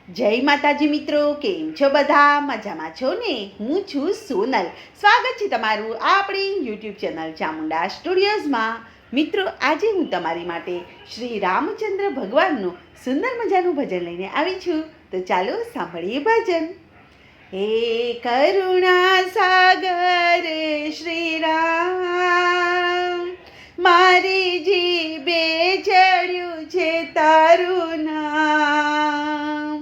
જય માતાજી મિત્રો, કેમ છો બધા? મજામાં છો ને? હું છું સોનલ. સ્વાગત છે તમારું આપણી યુટ્યુબ ચેનલ ચામુંડા સ્ટુડિયોઝમાં. મિત્રો, આજે હું તમારી માટે શ્રી રામચંદ્ર ભગવાનનું સુંદર મજાનું ભજન લઈને આવી છું. તો ચાલો સાંભળીએ ભજન. હે કરુણા સાગર શ્રી રામ, મારી જીભે ચડ્યું છે તારું નામ.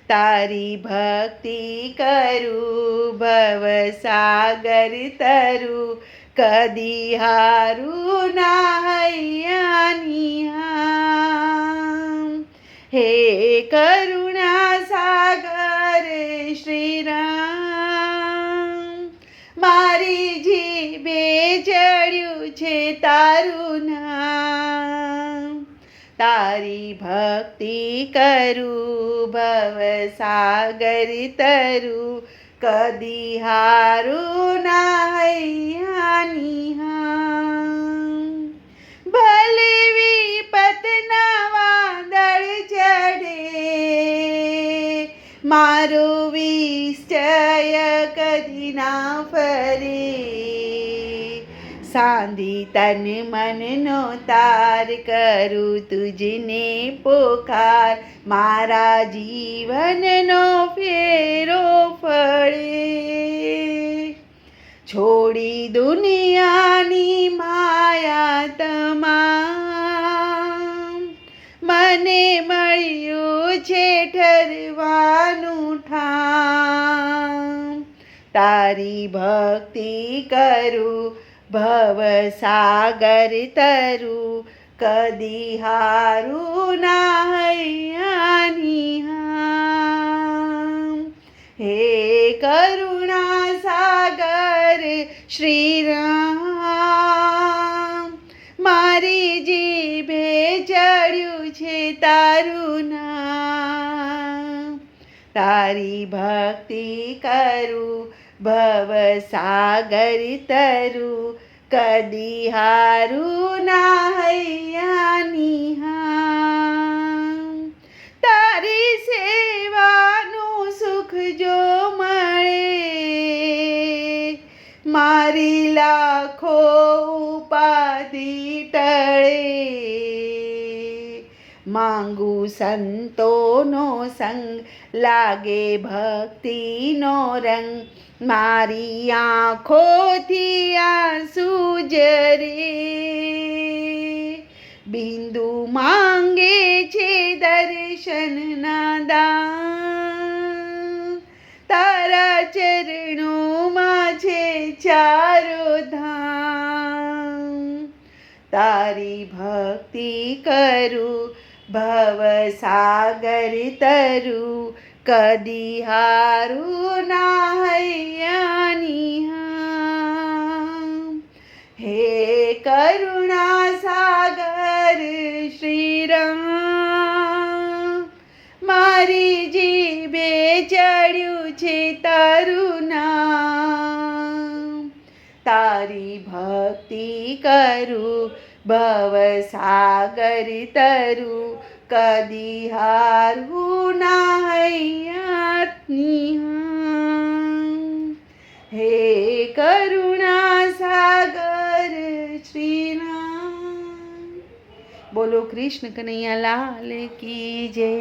તારી ભક્તિ કરું, ભવ સાગર તરું, કદી હારું ના હૈયાની હામ. હે કરુણા સાગર શ્રી રામ, મારી જીભે ચડ્યું છે તારું નામ. તારી ભક્તિ કરું, ભવ સાગર તરું, કદી હારું ના હૈયાની હામ. ભલે વિપતના વાદળ ચડે, મારો વિશ્ચય કદી ના ફરે. સાંધી તન મનનો તાર કરું, તુજને પોકાર, મારા જીવનનો ફેરો ફળે. છોડી દુનિયાની માયા તમામ, મને મળ્યું છે ઠરવાનું ઠામ. તારી ભક્તિ કરું, ભવ સાગર તરું, કદી હારું ના હૈયાની હામ. હે કરુણા સાગર શ્રી રામ, મારી જીભે ચડ્યું છે તારું નામ. તારી ભક્તિ કરું, ભવ સાગર તરું, કદી હારું ના હૈયાની હામ. તારી સેવાનું સુખ જો મળે, મારી લાખો ઉપાધિ ટળે. માંગુ સંતોનો સંગ, લાગે ભક્તિનો રંગ, મારી આંખોથી આંસુ જરે. બિંદુ માંગે છે દર્શનના દાન, તારા ચરણોમાં છે ચારો ધામ. તારી ભક્તિ કરું, ભવ સાગર તરું, કદી હારું ના હૈયાની હામ. હે કરુણા સાગર શ્રી રામ, મારી જીભે ચડ્યું છે તારું નામ. તારી ભક્તિ કરું, ભવ સાગર તરું, કદી હારું ના હૈયાની હામ. હે કરુણા સાગર શ્રી રામ. બોલો કૃષ્ણ કનૈયા લાલ કી જય.